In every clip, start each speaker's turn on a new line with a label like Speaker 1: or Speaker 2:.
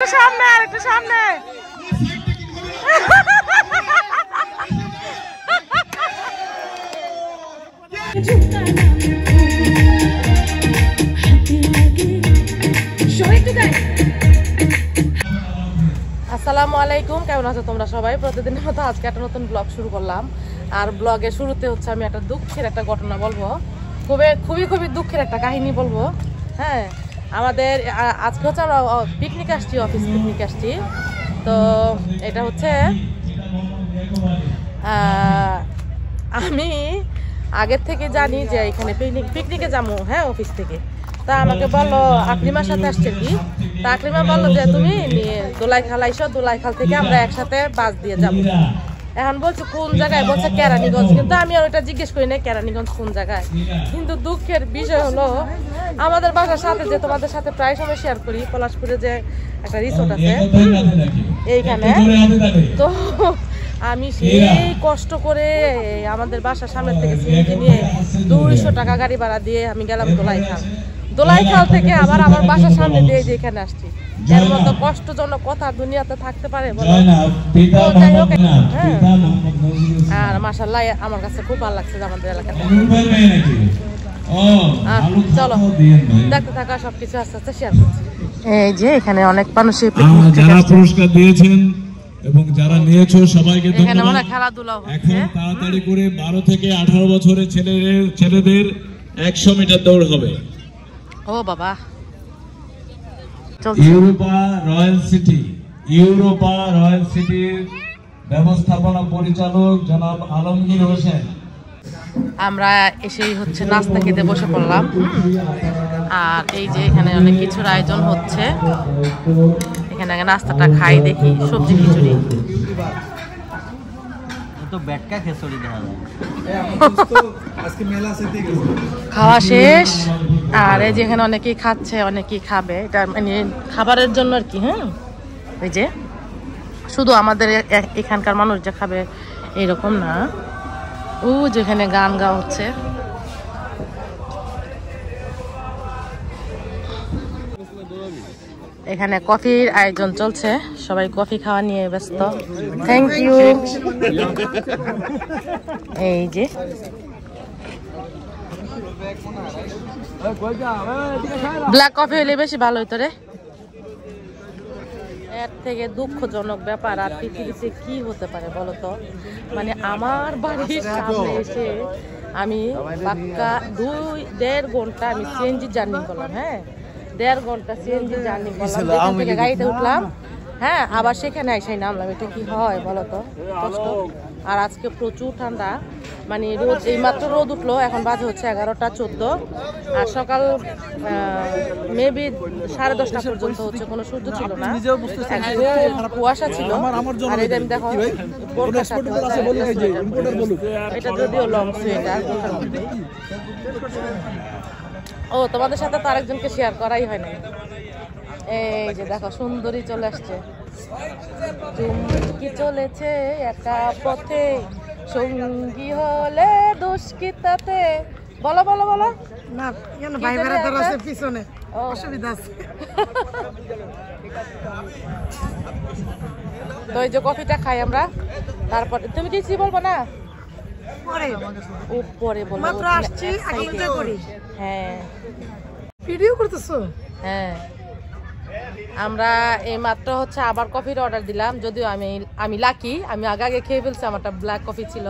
Speaker 1: সামনে আর একটু সামনে আসসালামু আলাইকুম, কেমন আছো তোমরা সবাই? প্রতিদিনের মতো আজকে একটা নতুন ব্লগ শুরু করলাম। আর ব্লগের শুরুতে হচ্ছে আমি একটা দুঃখের একটা ঘটনা বলবো, খুবই দুঃখের একটা কাহিনী বলবো। হ্যাঁ, আমাদের আজকে হচ্ছে আমরা পিকনিক আসছি, অফিস পিকনিক আসছি। তো এটা হচ্ছে আমি আগের থেকে জানি যে এখানে পিকনিকে যাবো, হ্যাঁ, অফিস থেকে। তা আমাকে বললো আকলিমার সাথে আসছে কি, তা আকলিমা বললো যে তুমি দোলাইখাল আইসো, দোলাইখাল থেকে আমরা একসাথে বাস দিয়ে যাবো। এখন বলছে কোন জায়গায়, বলছে কেরানীগঞ্জ। কিন্তু আমি আর ওইটা জিজ্ঞেস করি না কেরানীগঞ্জ কোন জায়গায়। কিন্তু দুঃখের বিষয় হলো আমাদের বাসার সাথে, যে তোমাদের সাথে প্রায় সময় শেয়ার করি, পলাশপুরে যে একটা রিসোর্ট আছে এইখানে, তো আমি সেই কষ্ট করে আমাদের বাসার সামনে থেকে সিএনজি নিয়ে 200 টাকা গাড়ি ভাড়া দিয়ে আমি গেলাম দোলাইখাল থেকে আবার আমার বাসার সামনে দিয়ে যে এখানে আসছি। এর মতো কষ্টজনক কথা দুনিয়াতে থাকতে পারে বলো? আর মাশাআল্লাহ আমার কাছে খুব ভালো লাগছে আমাদের এলাকাতে। চলো দেখতে থাকা, সবকিছু আস্তে আস্তে শেয়ার করছি। এই যে এখানে অনেক মানুষ
Speaker 2: যারা পুরস্কার দিয়েছেন এবং যারা নিয়েছো সবাইকে ধন্যবাদ।
Speaker 1: খেলাধুলা
Speaker 2: এখন তাড়াতাড়ি করে 12 থেকে 18 বছরের ছেলেদের 100 মিটার দৌড় হবে।
Speaker 1: ও বাবা,
Speaker 2: ইউরোপা রয়্যাল সিটির ব্যবস্থাপনা পরিচালক জনাব আলমগীর হোসেন।
Speaker 1: আমরা এসেই হচ্ছে নাস্তা খেতে বসে পড়লাম। আর এই যে এখানে অনেক কিছুর আয়োজন হচ্ছে, এখানে আগে নাস্তাটা খাই দেখি। সবজি খিচুড়ি, খাওয়া শেষ। আর এই যে এখানে অনেকেই খাচ্ছে, অনেকেই খাবে। এটা মানে খাবারের জন্য আর কি। হ্যাঁ, এই যে শুধু আমাদের এখানকার মানুষ যে খাবে এরকম না। ও যেখানে গান গাওয়া হচ্ছে, এখানে কফির আয়োজন চলছে, সবাই কফি খাওয়া নিয়ে ব্যস্ত। Thank you. এই যে ব্ল্যাক কফি হলে বেশি ভালো হইতো রে। এর থেকে দুঃখজনক ব্যাপার আর পৃথিবীতে কি হতে পারে বলতো? মানে আমার বাড়ির সামনে এসে আমি পাক্কা 2.5 ঘন্টা আমি সিএনজি জার্নি করলাম। হ্যাঁ, 1.5 ঘন্টা সিএনজি জার্নি করলাম, থেকে গাড়িতে উঠলাম, হ্যাঁ, আবার সেখানে এসে নামলাম। এটা কি হয় বলতো? কষ্ট। আর আজকে প্রচুর ঠান্ডা, মানে রোদ, এইমাত্র রোদ উঠলো, এখন বাজে হচ্ছে 11:14। আর সকাল মেবি 10:30 পর্যন্ত হচ্ছে কোনো সূর্য ছিল না, কুয়াশা ছিল। আর এই দেখো এটা যদিও লং সোয়েটার। ও তোমাদের সাথে তো আরেকজনকে শেয়ার করাই হয় না। এই যে দেখো সুন্দরী চলে আসছে, চুমকি চলেছে একা পথে, সঙ্গী হলে দোষ কি তাতে? বলো বলো বলো না, ভাই বেড়াদার আছে পিছনে, অসুবিধা আছে। তো এই যে কফিটা খাই আমরা, তারপর তুমি কিছু বলবো না? পরে বলবো, মাত্র আসছি, আগে এনজয় করি। হ্যাঁ, ভিডিও করতেছো? হ্যাঁ, আমরা এই মাত্র হচ্ছে আবার কফির অর্ডার দিলাম। যদিও আমি লাকি, আমি আগে খেয়ে ফেলছি। আমারটা ব্ল্যাক কফি ছিল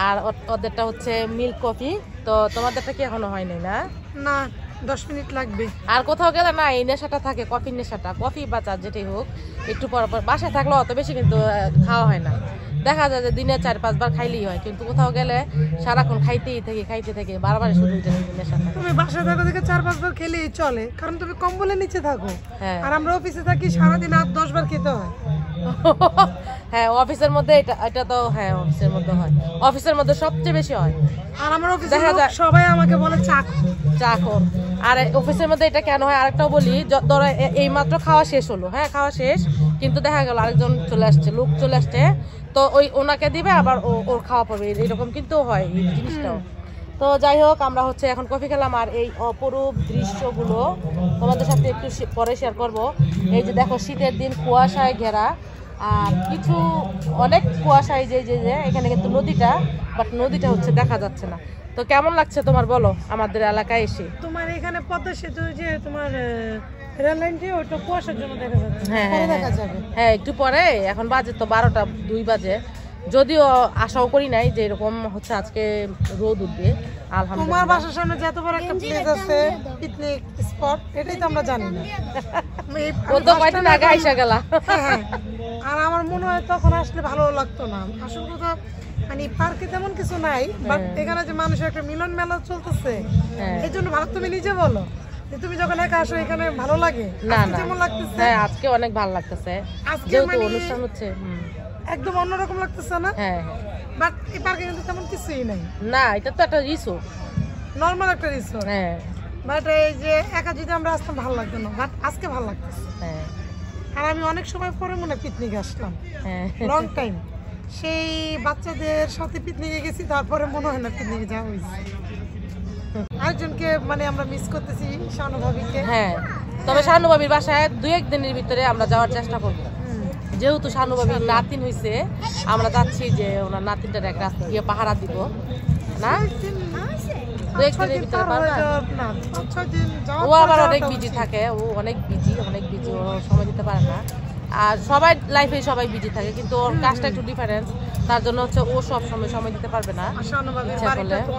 Speaker 1: আর ওদেরটা হচ্ছে মিল্ক কফি। তো তোমাদেরটা কি এখনো হয়নি? না না, 10 মিনিট লাগবে। আর কোথাও গেলে না এই নেশাটা থাকে, কফির নেশাটা। কফি বা চা যেটাই হোক, একটু পর পর। বাসায় থাকলে অত বেশি কিন্তু খাওয়া হয় না। দেখা যায় যে দিনে 4-5 বার খাইলেই হয়, কিন্তু কোথাও গেলে সারাক্ষণ খাইতে থেকে বারবার শুধু নেশা থাকে। তুমি বাসায় থাকো দেখে 4-5 বার খেলেই চলে, কারণ তুমি কম্বলের নিচে থাকো। হ্যাঁ, আর আমরা অফিসে থাকি, সারাদিন 8-10 বার খেতে হয়। হ্যাঁ, অফিসের মধ্যে এটা তো, হ্যাঁ, অফিসের মধ্যে হয়, অফিসের মধ্যে সবচেয়ে বেশি হয়। আর আমার অফিসে দেখা যায় সবাই আমাকে বলে চা খোর। আর অফিসের মধ্যে এটা কেন হয় আরেকটাও বলি। ধরো এই মাত্র খাওয়া শেষ হলো, হ্যাঁ, খাওয়া শেষ, কিন্তু দেখা গেল আরেকজন চলে আসছে, লোক চলে আসছে, তো ওই ওনাকে দিবে, আবার ওর খাওয়া পড়বে, এরকম কিন্তু হয় এই জিনিসটাও। তো যাই হোক, আমরা হচ্ছে এখন কফি খেলাম আর এই অপরূপ দৃশ্যগুলো তোমাদের সাথে একটু পরে শেয়ার করব। এই যে দেখো শীতের দিন কুয়াশায় ঘেরা, আর কিছু অনেক কুয়াশায় যে যে যে এখানে কিন্তু নদীটা, বাট নদীটা হচ্ছে দেখা যাচ্ছে না। তো কেমন লাগছে তোমার বলো আমাদের এলাকায় এসে?
Speaker 3: তোমার এখানে পদ্মা সেতু যে তোমার রেল লাইনটি ওইটা কুয়াশার জন্য দেখা যাচ্ছে।
Speaker 1: হ্যাঁ
Speaker 3: পরে দেখা যাবে।
Speaker 1: হ্যাঁ একটু পরে, এখন বাজে তো 12টা 2 বাজে, যদিও আশাও করি নাই যে এরকম হচ্ছে আজকে রোদ উঠবে।
Speaker 3: তোমার
Speaker 1: আলহামদুলিল্লাহ।
Speaker 3: বাসার সামনে যে এত বড় একটা প্লেস আছে পিকনিক স্পট, এটাই তো আমরা জানি না।
Speaker 1: ও তো কয়দিন আগে আইসা গেলা।
Speaker 3: হ্যাঁ, আর আমার মনে হয় তখন আসলে ভালো লাগতো না। আসল কথা মানে পার্কে তেমন কিছু নাই, বাট এখানে যে মানুষের একটা মিলন মেলা চলতেছে, এই জন্য ভালো। তুমি নিজে বলো যে তুমি যখন একা আসো এখানে ভালো লাগে?
Speaker 1: না
Speaker 3: আজকে
Speaker 1: না,
Speaker 3: যেমন লাগতেছে,
Speaker 1: হ্যাঁ আজকে অনেক ভালো লাগতেছে,
Speaker 3: আজকে
Speaker 1: যেহেতু
Speaker 3: মানে
Speaker 1: অনুষ্ঠান হচ্ছে।
Speaker 3: একদম অন্যরকম লাগতেছে না?
Speaker 1: হ্যাঁ হ্যাঁ।
Speaker 3: বাট এই পার্কে কিন্তু তেমন কিছুই নাই,
Speaker 1: না এটা তো একটা রিসোর্ট।
Speaker 3: নর্মাল একটা রিসোর্ট।
Speaker 1: হ্যাঁ
Speaker 3: বাট এই যে একা যদি আমরা আসতাম ভালো লাগতো না, বাট আজকে ভালো লাগতেছে।
Speaker 1: হ্যাঁ
Speaker 3: আর আমি অনেক সময় পরে মনে পিকনিক আসলাম,
Speaker 1: হ্যাঁ।
Speaker 3: Long time. সেই বাচ্চাদের সাথে পিকনিকে গেছি, তারপরে মনে হয় না পিকনিকে যাওয়া হয়েছে। আরেকজনকে মানে আমরা মিস করতেছি, শানু ভাবিকে।
Speaker 1: হ্যাঁ, তবে শানু বাবির বাসায় 2-1 দিনের ভিতরে আমরা যাওয়ার চেষ্টা করবো, যেহেতু শানু বাবির নাতিন হয়েছে। আমরা যাচ্ছি যে ওনার নাতিনটা এক রাস্তা গিয়ে পাহারা দিব না, 2-1 দিনের ভিতরে পারবা? ও আবার অনেক বিজি থাকে, ও অনেক বিজি, ও সময় দিতে পারে না। আর সবাই লাইফে সবাই বিজি থাকে, কিন্তু ওর কাজটা একটু ডিফারেন্স, তার জন্য হচ্ছে ও সব সময় দিতে পারবে না।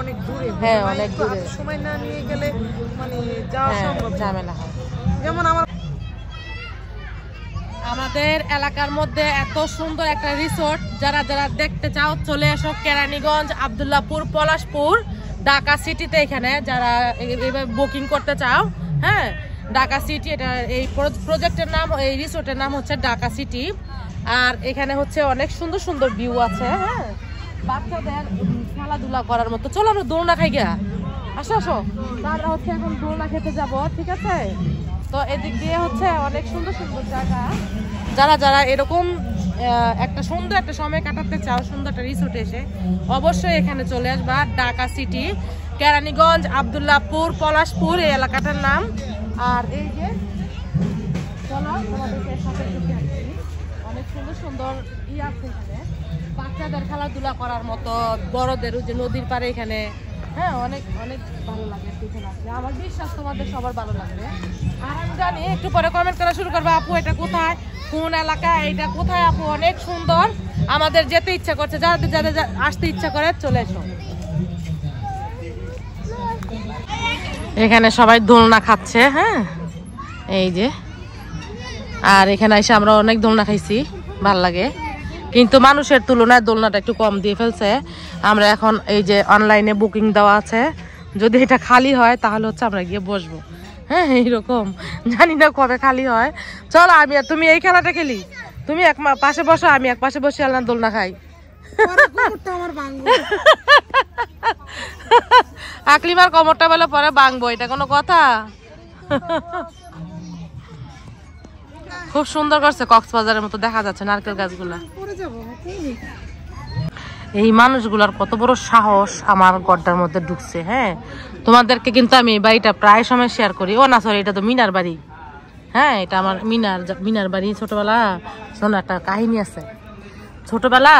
Speaker 3: অনেক দূরে,
Speaker 1: হ্যাঁ অনেক দূরে,
Speaker 3: সময় না নিয়ে গেলে মানে যাওয়া সম্ভব
Speaker 1: ঝামেলা হয়।
Speaker 3: যেমন
Speaker 1: আমাদের এলাকার মধ্যে এত সুন্দর একটা রিসোর্ট, যারা যারা দেখতে চাও চলে এসো কেরানীগঞ্জ, আব্দুল্লাহপুর, পলাশপুর, ঢাকা সিটিতে। এখানে যারা এভাবে বুকিং করতে চাও, হ্যাঁ ঢাকা সিটি, এটা এই প্রজেক্টের নাম, এই রিসোর্টের নাম হচ্ছে ঢাকা সিটি। আর এখানে হচ্ছে অনেক সুন্দর সুন্দর ভিউ আছে, হ্যাঁ বাচ্চাদের খেলাধুলা করার মতো। চলো আমরা দোলনা খাই গিয়া, আসো আসো। আমরা হচ্ছে এখন দোলনা খেতে যাব, ঠিক আছে? তো এদিক দিয়ে হচ্ছে অনেক সুন্দর সুন্দর জায়গা। যারা যারা এরকম একটা সুন্দর একটা সময় কাটাতে চাও, সুন্দর একটা রিসোর্টে এসে অবশ্যই এখানে চলে আসবা। ঢাকা সিটি, কেরানীগঞ্জ, আব্দুল্লাহপুর, পলাশপুর এই এলাকাটার নাম। আর এই যে চলো তোমাদেরকে সাথে অনেক সুন্দর সুন্দর আছে এখানে, বাচ্চাদের খেলাধুলা করার মতো, বড়দেরও যে নদীর পাড়ে এখানে, হ্যাঁ অনেক অনেক ভালো লাগে এখানে আসলে। আমার বিশ্বাস তোমাদের সবার ভালো লাগবে। আর আমি জানি একটু পরে কমেন্ট করা শুরু করবে, আপু এটা কোথায়, কোন এলাকা, এটা কোথায় আপু, অনেক সুন্দর। আমাদের যেতে ইচ্ছা করছে, যাদের যাদের আসতে ইচ্ছা করে চলে এসো। এখানে সবাই দোলনা খাচ্ছে, হ্যাঁ এই যে। আর এখানে এসে আমরা অনেক দোলনা খাইছি, ভাল লাগে, কিন্তু মানুষের তুলনায় দোলনাটা একটু কম দিয়ে ফেলছে। আমরা এখন এই যে অনলাইনে বুকিং দেওয়া আছে, যদি এটা খালি হয় তাহলে হচ্ছে আমরা গিয়ে বসবো, হ্যাঁ এইরকম। জানি না কবে খালি হয়। চলো আমি আর তুমি এই খেলাটা খেলি, তুমি এক পাশে বসো, আমি এক পাশে বসে আল্লাহ দোলনা খাই। আকলিমার কোমরটা বলে পরে ভাঙবো, এটা কোনো কথা? খুব সুন্দর করছে, কক্সবাজারের মতো দেখা যাচ্ছে নারকেল গাছগুলা। এই মানুষগুলার কত বড় সাহস আমার গড্ডার মধ্যে ঢুকছে। হ্যাঁ তোমাদেরকে কিন্তু আমি এই বাড়িটা প্রায় সময় শেয়ার করি। ও না সরি, এটা তো মিনার বাড়ি। হ্যাঁ এটা আমার মিনার বাড়ি। ছোটবেলা শোনো একটা কাহিনী আছে। ছোটবেলা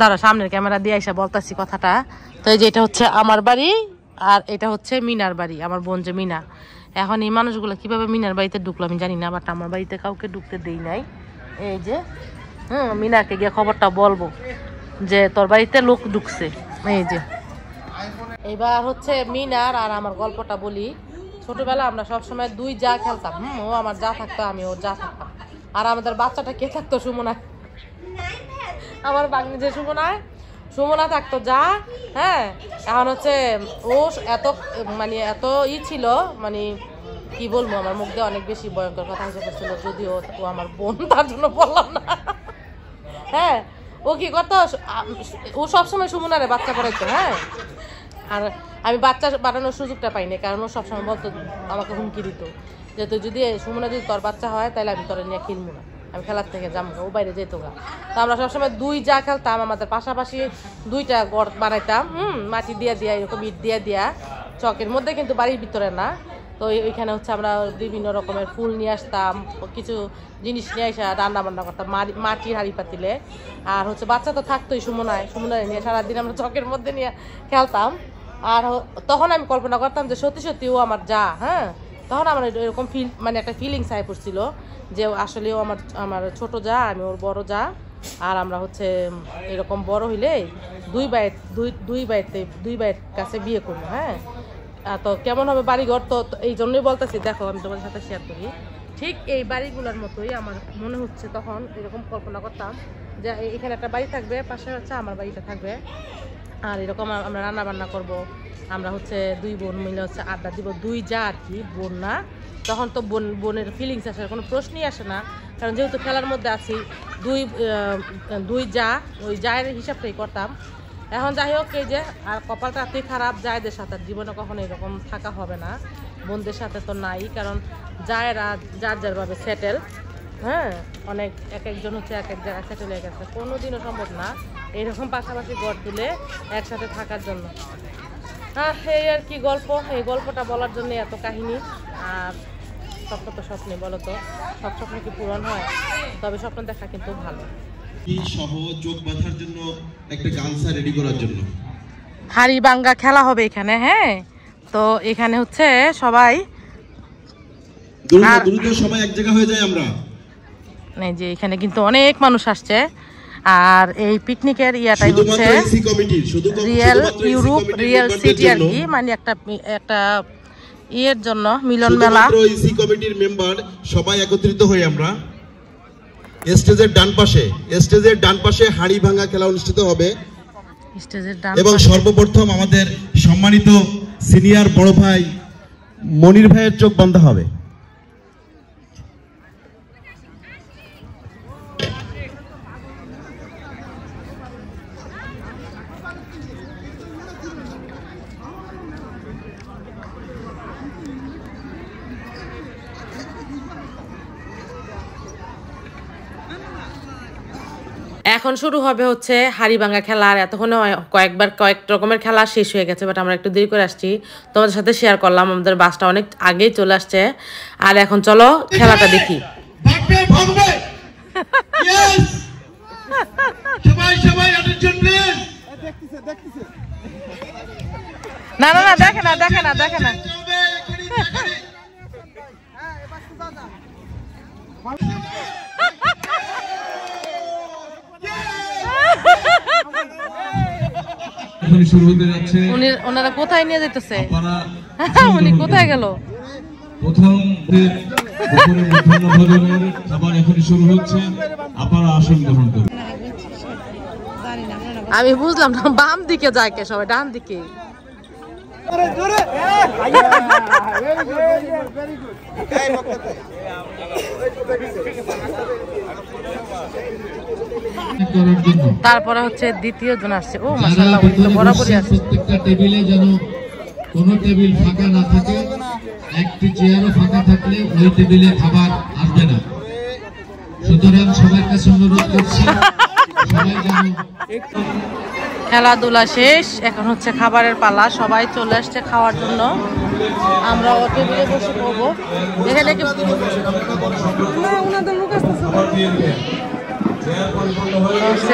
Speaker 1: দাঁড়া সামনের ক্যামেরা দিয়ে এসে বলতেছি কথাটা। তো এই যে এটা হচ্ছে আমার বাড়ি, আর এটা হচ্ছে মিনার বাড়ি, আমার বোন যে মিনা। এখন এই মানুষগুলো কিভাবে মিনার বাড়িতে ঢুকলো আমি জানি না, বাট আমার বাড়িতে কাউকে ঢুকতে দেই নাই। এই যে মিনাকে গিয়ে খবরটা বলবো যে তোর বাড়িতে লোক ঢুকছে। এই যে এবার হচ্ছে মিনার আর আমার গল্পটা বলি। ছোটবেলা আমরা সবসময় 2 যা খেলতাম, ও আমার যা থাকতো আমি ওর যা থাকতাম। আর আমাদের বাচ্চাটা কে থাকতো? সুমনা, আমার বাগনি যে সুমনা থাকতো যা। হ্যাঁ এখন হচ্ছে ও এত মানে এত ছিল, মানে কি বলবো, আমার মুখ দিয়ে অনেক বেশি ভয়ঙ্কর কথা হিসেবে ছিল, যদিও ও আমার বোন, তার জন্য বললাম না। হ্যাঁ ও কি করতো, ও সবসময় সুমনারে বাচ্চা করাইতো। হ্যাঁ আর আমি বাচ্চা বানানোর সুযোগটা পাইনি, কারণ ও সবসময় বলতো, আমাকে হুমকি দিত যে তুই যদি সুমনা যদি তোর বাচ্চা হয় তাহলে আমি তোর নিয়ে খেলবো না। আমি খেলার থেকে যাবো, ও বাইরে যেত গা। তো আমরা সবসময় দুই যা খেলতাম, আমাদের পাশাপাশি দুইটা ঘর বানাইতাম, মাটি দিয়ে দিয়া, এরকম ইট দিয়ে দিয়া, চকের মধ্যে, কিন্তু বাড়ির ভিতরে না। তো ওইখানে হচ্ছে আমরা বিভিন্ন রকমের ফুল নিয়ে আসতাম, কিছু জিনিস নিয়ে আসা রান্না বান্না করতাম মাটির হাঁড়ি পাতিলে। আর হচ্ছে বাচ্চা তো থাকতোই, সুমনায় নিয়ে সারাদিন আমরা চকের মধ্যে নিয়ে খেলতাম। আর তখন আমি কল্পনা করতাম যে সত্যি সত্যি ও আমার যা, হ্যাঁ। তখন আমার এরকম মানে একটা ফিলিংস আয় পড়ছিল যে আসলে ও আমার ছোট যা, আমি ওর বড় যা। আর আমরা হচ্ছে এরকম বড় হইলে দুই ভাইয়ের কাছে বিয়ে করবো, হ্যাঁ। তো কেমন হবে বাড়িঘর, তো এই জন্যই বলতেছি। দেখো আমি তোমাদের সাথে শেয়ার করি, ঠিক এই বাড়িগুলোর মতোই আমার মনে হচ্ছে। তখন এরকম কল্পনা করতাম যে এখানে একটা বাড়ি থাকবে, পাশে হচ্ছে আমার বাড়িটা থাকবে, আর এরকম আমরা রান্না বান্না করব। আমরা হচ্ছে দুই বোন মিলে হচ্ছে আড্ডা দিব, দুই যা আর কি, বোন না। তখন তো বোনের ফিলিংস আসার কোনো প্রশ্নই আসে না, কারণ যেহেতু খেলার মধ্যে আছি, দুই যা, ওই জায়ের হিসাবটাই করতাম। এখন যাই হোক, এই যে আর কপালটা এতই খারাপ, জায়দের সাথে জীবনে কখনো এরকম থাকা হবে না, বোনদের সাথে তো নাই, কারণ জায়েরা যারভাবে সেটেল, হ্যাঁ। অনেক একজন হচ্ছে এক জায়গায় সেটেল হয়ে গেছে, কোনোদিনও সম্ভব না এইরকম পাশাপাশি ঘর তুলে একসাথে থাকার জন্য। হ্যাঁ, এই আর কি গল্প, এই গল্পটা বলার জন্য এত কাহিনী। আর স্বপ্ন তো স্বপ্নে, বলো তো সব স্বপ্ন কি পূরণ হয়? তবে স্বপ্ন দেখা কিন্তু ভালো।
Speaker 4: সহ যোগ বাঁধার জন্য একটা গালসা রেডি করার জন্য
Speaker 1: হাড়ি ভাঙ্গা খেলা হবে এখানে, হ্যাঁ। তো এখানে হচ্ছে সবাই
Speaker 4: দ্রুত সবাই এক জায়গা হয়ে যায় আমরা।
Speaker 1: এই যে এখানে কিন্তু অনেক মানুষ আসছে। আর এই পিকনিকের ইয়াটাই হচ্ছে রিয়েল ইউরোপ, রিয়েল সিটি আর কি, মানে একটা ইয়ের জন্য মিলন মেলা।
Speaker 4: ইসি কমিটির মেম্বার সবাই একত্রিত হই আমরা। স্টেজের ডান পাশে হাড়ি ভাঙা খেলা অনুষ্ঠিত হবে। এবং সর্বপ্রথম আমাদের সম্মানিত সিনিয়র বড় ভাই মনির ভাইয়ের চোখ বাঁধা হবে।
Speaker 1: এখন শুরু হবে হচ্ছে হাড়ি ভাঙ্গা খেলা। আর এতক্ষণে কয়েক রকমের খেলা শেষ হয়ে গেছে, বাট আমরা একটু দেরি করে আসছি, তোমাদের সাথে শেয়ার করলাম। আমাদের বাসটা অনেক আগেই চলে আসছে। আর এখন চলো খেলাটা দেখি। না না না, দেখে না
Speaker 2: শুরু হতে যাচ্ছে।
Speaker 1: ওনারা কোথায় নিয়ে যেতেছে? উনি কোথায় গেল?
Speaker 2: প্রথম খাবার এখন শুরু হচ্ছে, আপনারা আসন গ্রহণ করুন।
Speaker 1: আমি বুঝলাম না, বাম দিকে যায় কে সবাই? ডান দিকে। তারপরে হচ্ছে দ্বিতীয় জন আসছে। ও মাশাআল্লাহ, বরাবরই আসছে।
Speaker 5: প্রত্যেকটা টেবিলে যেন কোনো টেবিল ফাঁকা না থাকে, একটি চেয়ারও ফাঁকা থাকলে ওই টেবিলে খাবার আসবে না। সুতরাং সবার কাছে অনুরোধ করছি, সবাই যেন।
Speaker 1: খেলাধুলা শেষ, এখন হচ্ছে খাবারের পালা। সবাই চলে আসছে খাওয়ার জন্য। আমরা টেবিলে বসে পড়বো। এখানে কি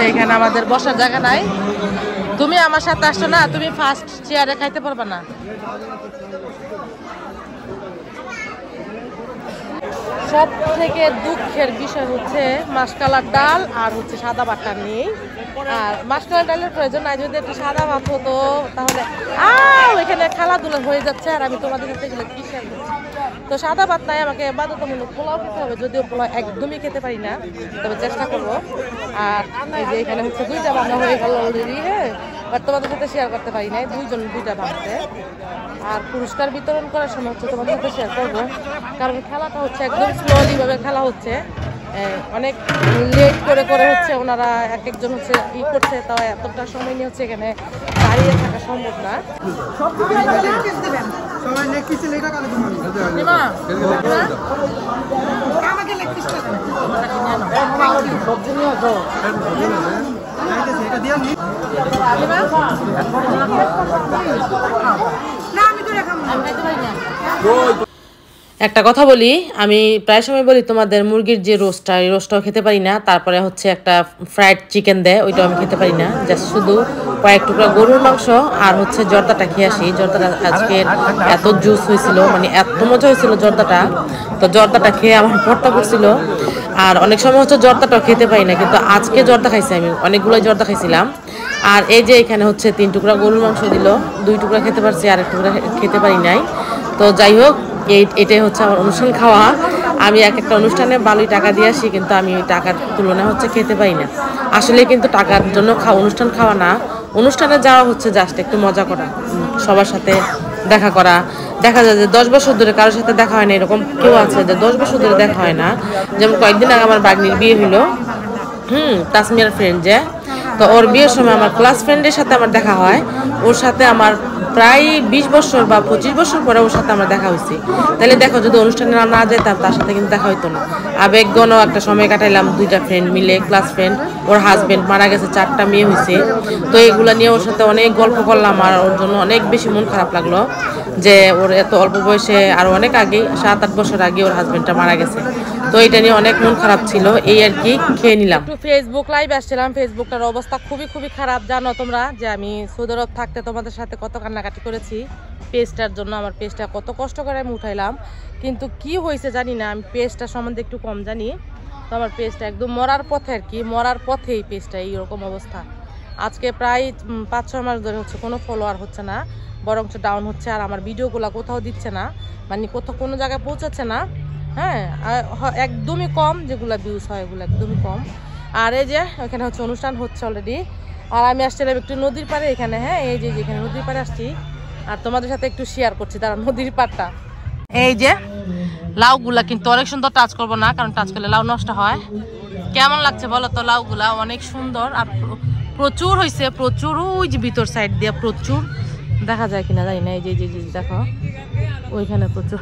Speaker 1: এখানে আমাদের বসার জায়গা নাই। তুমি আমার সাথে আসছো না, তুমি ফার্স্ট চেয়ারে খাইতে পারবা না। সব থেকে দুঃখের বিষয় হচ্ছে মাসকালার ডাল আর হচ্ছে সাদা ভাতটা নেই। আর মাসকালার ডালের প্রয়োজন নাই, যদি একটু সাদা ভাত হতো তাহলে। এখানে খেলাধুলা হয়ে যাচ্ছে, আর আমি তোমাদের সাথে এগুলো কি শেয়ার করছি। তো সাদা ভাত নাই, আমাকে বাধ্যতামূলক পোলাও খেতে হবে, যদিও পোলাও একদমই খেতে পারি না, তবে চেষ্টা করবো। আর এই যে এখানে হচ্ছে দুইটা ভাঙা হয়ে গেল অলরেডি, হ্যাঁ। বাট তোমাদের সাথে শেয়ার করতে পারি নাই, দুইটা ভাঙছে। আর পুরস্কার বিতরণ করার সময় হচ্ছে তোমাদের সাথে শেয়ার করবো, কারণ খেলাটা হচ্ছে একদম স্লোলি ভাবে খেলা হচ্ছে। অনেক লেট করে হচ্ছে ওনারা একজন হচ্ছে ই করছে, তাও এতটা সময় নিয়ে হচ্ছে এখানে দাঁড়িয়ে থাকা সম্ভব না। একটা কথা বলি, আমি প্রায় সময় বলি তোমাদের মুরগির যে রোস্টটা, এই রোস্টটাও খেতে পারি না। তারপরে হচ্ছে একটা ফ্রাইড চিকেন দেয়, ওইটাও আমি খেতে পারি না। জাস্ট শুধু কয়েক টুকরা গরুর মাংস আর হচ্ছে জর্দাটা খেয়ে আসি। জর্দাটা আজকে এত জুস হয়েছিল, মানে এত মজা হয়েছিল জর্দাটা। তো জর্দাটা খেয়ে আমার পড়তা পড়ছিল। আর অনেক সময় হচ্ছে জর্দাটাও খেতে পারি না, কিন্তু আজকে জর্দা খাইছি আমি, অনেকগুলোই জর্দা খাইছিলাম। আর এই যে এখানে হচ্ছে 3 টুকরা গরুর মাংস দিল, 2 টুকরা খেতে পারছি, আর 1 টুকরা খেতে পারি নাই। তো যাই হোক, এটাই হচ্ছে আমার অনুষ্ঠান খাওয়া। আমি একটা অনুষ্ঠানে ভালোই টাকা দিয়ে আসি, কিন্তু আমি ওই টাকার তুলনায় হচ্ছে খেতে পারি না। আসলে কিন্তু টাকার জন্য অনুষ্ঠান খাওয়া না, অনুষ্ঠানে যাওয়া হচ্ছে জাস্ট একটু মজা করা, সবার সাথে দেখা করা। দেখা যায় যে 10 বছর ধরে কারোর সাথে দেখা হয় না, এরকম কেউ আছে যে 10 বছর ধরে দেখা হয় না। যেমন কয়েকদিন আগে আমার বাগনির বিয়ে হলো, তাসমিয়ার ফ্রেন্ড যে, তো ওর বিয়ের সময় আমার ক্লাস ফ্রেন্ডের সাথে আমার দেখা হয়। ওর সাথে আমার প্রায় 20 বছর বা 25 বছর পরে ওর সাথে আমার দেখা হয়েছে। তাহলে দেখো, যদি অনুষ্ঠানে না যেতাম তার সাথে কিন্তু দেখা হইতো না। আবেগঘন একটা সময় কাটাইলাম 2টা ফ্রেন্ড মিলে, ক্লাস ফ্রেন্ড। ওর হাজবেন্ড মারা গেছে, 4টা মেয়ে হয়েছে। তো এগুলো নিয়ে ওর সাথে অনেক গল্প করলাম, আর ওর জন্য অনেক বেশি মন খারাপ লাগলো যে ওর এত অল্প বয়সে, আর অনেক আগে 7-8 বছর আগে ওর হাজবেন্ডটা মারা গেছে। তো এটা নিয়ে অনেক মন খারাপ ছিল, এই আর কি, খেয়ে নিলাম। একটু ফেসবুক লাইভ আসছিলাম, ফেসবুকটার অবস্থা খুবই খারাপ। জানো তোমরা যে আমি সৌদি আরব থাকতে তোমাদের সাথে কত কান্নাকাটি করেছি পেজটার জন্য। আমার পেজটা কত কষ্ট করে আমি উঠাইলাম, কিন্তু কি হয়েছে জানি না। আমি পেজটা সম্বন্ধে একটু কম জানি, তো আমার পেজটা একদম মরার পথে আর কি, মরার পথে এই পেজটা এইরকম অবস্থা। আজকে প্রায় 5-6 মাস ধরে হচ্ছে কোনো ফলোয়ার হচ্ছে না, বরঞ্চ ডাউন হচ্ছে। আর আমার ভিডিওগুলো কোথাও দিচ্ছে না, মানে কোথাও কোনো জায়গায় পৌঁছাচ্ছে না। হ্যাঁ, একদমই কম, যেগুলো ভিউজ হয় এগুলো একদমই কম। আর এই যে এখানে হচ্ছে অনুষ্ঠান হচ্ছে অলরেডি, আর আমি আসছিলাম একটু নদীর পাড়ে এখানে। হ্যাঁ, এই যে এখানে নদীর পাড়ে আসছি, আর তোমাদের সাথে একটু শেয়ার করছি তারা নদীর পাড়টা। এই যে লাউগুলা কিন্তু অনেক সুন্দর, টাচ করবো না কারণ টাচ করলে লাউ নষ্ট হয়। কেমন লাগছে বলো তো? লাউগুলা অনেক সুন্দর, আর প্রচুর হয়েছে, প্রচুর। ওই যে ভিতর সাইড দিয়ে প্রচুর, দেখা যায় কিনা জানি না। এই যে দেখো ওইখানে প্রচুর।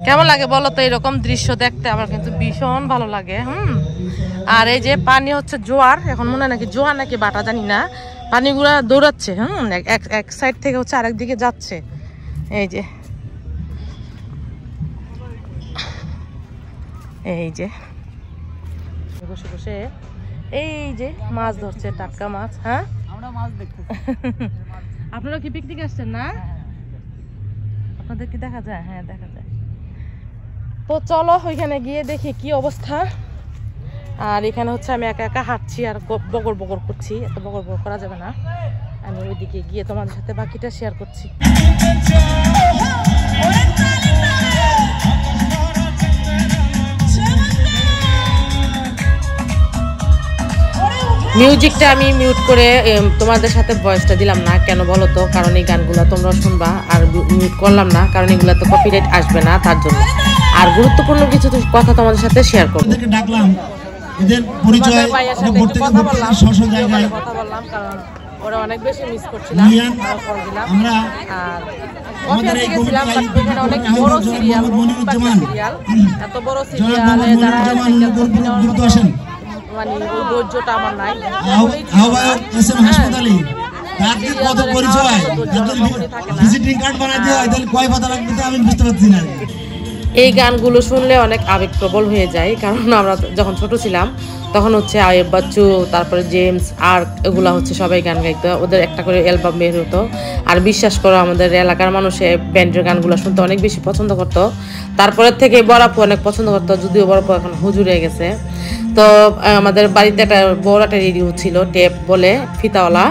Speaker 1: কেমন লাগে বলো তো এরকম দৃশ্য দেখতে? আমার কিন্তু ভীষণ ভালো লাগে। আর এই যে পানি হচ্ছে জোয়ার, এখন মনে হয় নাকি জোয়ার নাকি বাটা জানি না, পানিগুলা দৌড়াচ্ছে। এক সাইড থেকে হচ্ছে আরেক দিকে যাচ্ছে। এই যে বসে বসে এই যে মাছ ধরছে, টাটকা মাছ। হ্যাঁ, আমরা মাছ দেখতেছি। আপনারা কি পিকনিক আসছেন না? আপনাদের কি দেখা যায়? হ্যাঁ, দেখা যায়। তো চলো ওইখানে গিয়ে দেখি কি অবস্থা। আর এখানে হচ্ছে আমি একা একা হাঁটছি আর বগর বগর করছি, এত বগর বগর করা যাবে না। আমি ওইদিকে গিয়ে তোমাদের সাথে বাকিটা শেয়ার করছি। মিউজিকটা আমি মিউট করে তোমাদের সাথে ভয়েসটা দিলাম না, কেন বলো তো? কারণ এই গানগুলো তোমরা শুনবা, আর মিউট করলাম না কারণ এগুলো তো কপিরাইট আসবে না, তার জন্য। আর গুরুত্বপূর্ণ কিছু কথা তোমাদের সাথে শেয়ার করবো।
Speaker 6: ডাকলাম, এদের পরিচয় কথা
Speaker 1: বললাম কারণ ওরা অনেক বেশি মিস করছিলাম।
Speaker 6: আমরা আমাদের এই
Speaker 1: এখানে অনেক বড় সিরিয়াল, এত বড় সিরিয়ালে যারা
Speaker 6: আসেন,
Speaker 1: মানে ওই ধৈর্যটা আমার নাই।
Speaker 6: আহ্বায়ক এসএম হাসপাতালে তার কি কত পরিচয়, ভিজিটিং কার্ড বানাইতে হয় তাহলে কয় পাতা লাগবে তা আমি বুঝতে পারছি না।
Speaker 1: এই গানগুলো শুনলে অনেক আবেগপ্রবল হয়ে যায়, কারণ আমরা যখন ছোট ছিলাম তখন হচ্ছে আয়েব বাচ্চু, তারপরে জেমস আর এগুলা হচ্ছে সবাই গান গাইতো, ওদের একটা করে অ্যালবাম বের হতো। আর বিশ্বাস করো আমাদের এলাকার মানুষে ব্যান্ডের গানগুলো শুনতে অনেক বেশি পছন্দ করতো। তারপরের থেকে বড়াপু অনেক পছন্দ করতো, যদিও বড়াপু এখন হুজুর হয়ে গেছে। তো আমাদের বাড়িতে একটা বড় একটা রেডিও ছিল, টেপ বলে, ফিতাওয়ালা।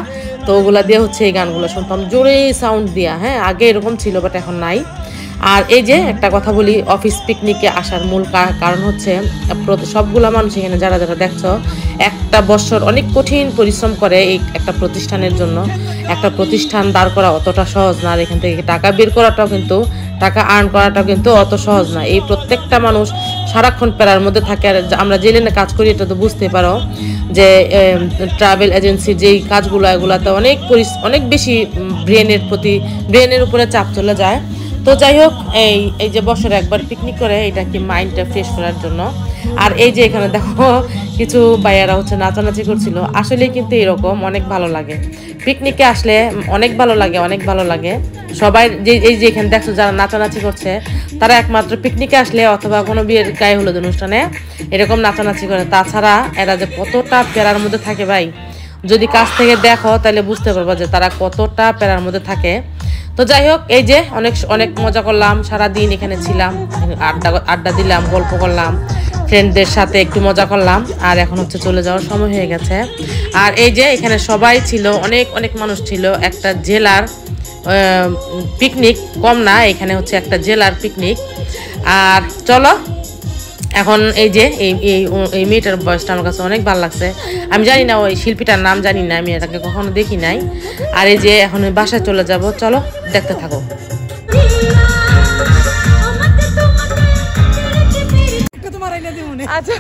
Speaker 1: তো ওগুলা দিয়ে হচ্ছে এই গানগুলো শুনতাম জোরে সাউন্ড দিয়া। হ্যাঁ, আগে এরকম ছিল, বাট এখন নাই। আর এই যে একটা কথা বলি, অফিস পিকনিকে আসার মূল কারণ হচ্ছে সবগুলা মানুষ এখানে যারা যারা দেখছো, একটা বছর অনেক কঠিন পরিশ্রম করে এই একটা প্রতিষ্ঠানের জন্য। একটা প্রতিষ্ঠান দাঁড় করা অতটা সহজ না, আর এখান থেকে টাকা বের করাটাও কিন্তু, টাকা আর্ন করাটাও কিন্তু অত সহজ না। এই প্রত্যেকটা মানুষ সারাক্ষণ প্যারার মধ্যে থাকে। আর আমরা যে লাইনে কাজ করি এটা তো বুঝতে পারো যে ট্রাভেল এজেন্সির যেই কাজগুলো, এগুলাতে অনেক বেশি ব্রেনের উপরে চাপ চলে যায়। তো যাই হোক, এই যে বছরে একবার পিকনিক করে, এটা কি মাইন্ডটা ফ্রেশ করার জন্য। আর এই যে এখানে দেখো কিছু ভাইয়ারা হচ্ছে নাচানাচি করছিল, আসলে কিন্তু এরকম অনেক ভালো লাগে পিকনিকে আসলে, অনেক ভালো লাগে, অনেক ভালো লাগে। সবাই এই যে এখানে দেখছো যারা নাচানাচি করছে, তারা একমাত্র পিকনিকে আসলে অথবা কোনো বিয়ের গায়ে হলুদ অনুষ্ঠানে এরকম নাচানাচি করে। তাছাড়া এরা যে কতটা প্যারার মধ্যে থাকে ভাই, যদি কাছ থেকে দেখো তাহলে বুঝতে পারবো যে তারা কতটা প্যারার মধ্যে থাকে। তো যাই হোক, এই যে অনেক অনেক মজা করলাম, সারাদিন এখানে ছিলাম, আড্ডা দিলাম, গল্প করলাম, ফ্রেন্ডদের সাথে একটু মজা করলাম। আর এখন হচ্ছে চলে যাওয়ার সময় হয়ে গেছে। আর এই যে এখানে সবাই ছিল, অনেক অনেক মানুষ ছিল। একটা জেলার পিকনিক, কম না, এখানে হচ্ছে একটা জেলার পিকনিক। আর চলো এখন এই যে এই মেয়েটার বয়সটা আমার কাছে অনেক ভালো লাগছে। আমি জানি না ওই শিল্পীটার নাম জানি না, আমি এটাকে কখনো দেখি নাই। আর এই যে এখন ওই বাসায় চলে যাব, চলো দেখতে থাকো। আচ্ছা,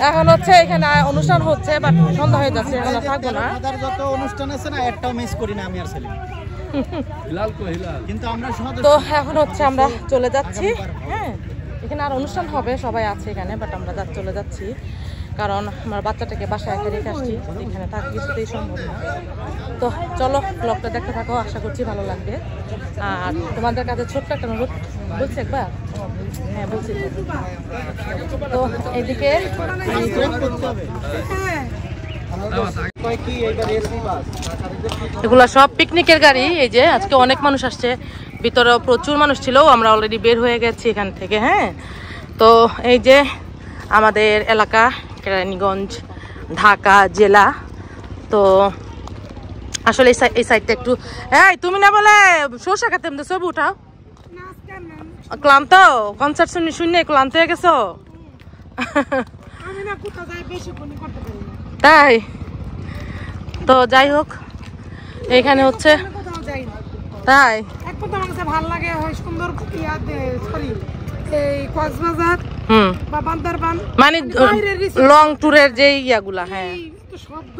Speaker 1: এখন হচ্ছে এখানে অনুষ্ঠান হচ্ছে, বাট সন্ধ্যা হয়ে যাচ্ছে, এখন থাকবো না।
Speaker 7: যত অনুষ্ঠান আছে না, একটাও মিস করি না আমি আর সেলিম। কিন্তু আমরা
Speaker 1: তো এখন হচ্ছে আমরা চলে যাচ্ছি। হ্যাঁ, এখানে আর অনুষ্ঠান হবে, সবাই আছে এখানে, বাট আমরা চলে যাচ্ছি কারণ আমার বাচ্চাটাকে বাসায় একা রেখে আসছি, এখানে থাকা কিছুতেই সম্ভব না। তো চলো ব্লগটা দেখতে থাকো, আশা করছি ভালো লাগবে। আর তোমাদের কাছে ছোট্ট একটা অনুরোধ, বলছি একবার, হ্যাঁ বলছি তো এইদিকে এগুলা সব পিকনিকের গাড়ি। এই যে আজকে অনেক মানুষ আসছে, ভিতরে প্রচুর মানুষ ছিল, আমরা অলরেডি বের হয়ে গেছি এখান থেকে। হ্যাঁ, তো এই যে আমাদের এলাকা কেরানীগঞ্জ, ঢাকা জেলা। তো আসলে এই সাইডটা একটু, হ্যাঁ তুমি না বলে সরষা খাতে ছবি উঠাও। ক্লান্ত, কনসার্ট শুনে ক্লান্ত হয়ে গেছো? তাই তো যাই হোক, এখানে হচ্ছে তাই
Speaker 3: ভালো লাগে, সুন্দর কক্সবাজার বা বান্দরবান,
Speaker 1: মানে লং ট্যুরের যে ইয়াগুলা। হ্যাঁ,
Speaker 3: শব্দ,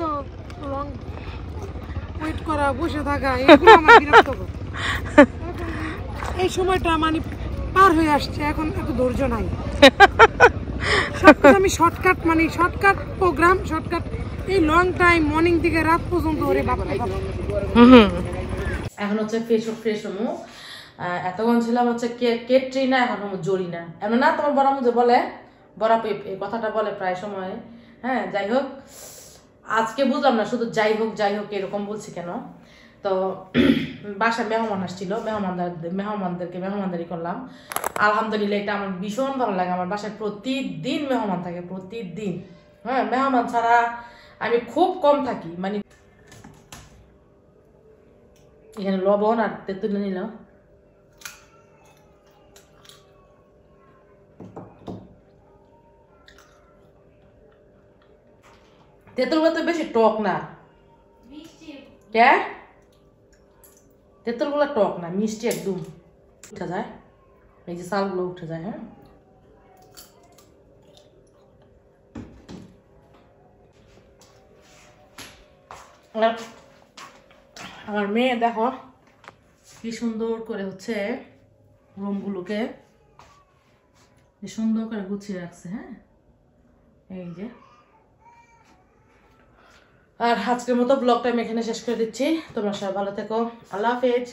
Speaker 3: লং ওয়েট করা, বসে থাকা, এগুলো আমার বিরক্ত করে। এই সময়টা মানে পার হয়ে আসছে, এখন এত ধৈর্য নাই। সবকিছু আমি শর্টকাট, মানে শর্টকাট প্রোগ্রাম, শর্টকাট এই লং টাইম, মর্নিং থেকে রাত পর্যন্ত। ওরে বাবা,
Speaker 1: এখন হচ্ছে ফ্রেশ হমু। এতক্ষণ ছিলাম হচ্ছে কেটরিনা, এখন হমু জরিনা। এমন না তোমার বড় মুজে বলে, বড় এই কথাটা বলে প্রায় সময়। হ্যাঁ, যাই হোক, আজকে বুঝলাম না শুধু যাই হোক এরকম বলছি কেন। তো বাসায় মেহমান আসছিল, মেহমানদেরকে মেহমানদারি করলাম। আলহামদুলিল্লাহ, এটা আমার ভীষণ ভালো লাগে। আমার বাসায় প্রতিদিন মেহমান থাকে, প্রতিদিন। হ্যাঁ, মেহমান ছাড়া আমি খুব কম থাকি। মানে এখানে লবণ আর তেঁতুল নিল। তেঁতুলগুলো তো বেশি টক না, তেঁতুলগুলো টক না, মিষ্টি একদম উঠে যায়। এই যে চালগুলো উঠে যায়। হ্যাঁ, আমার মেয়ে দেখো কি সুন্দর করে হচ্ছে রুমগুলোকে সুন্দর করে গুছিয়ে রাখছে। হ্যাঁ, এই যে। আর আজকের মতো ব্লগটা আমি এখানে শেষ করে দিচ্ছি। তোমরা সবাই ভালো থেকো, আল্লাহ হাফেজ।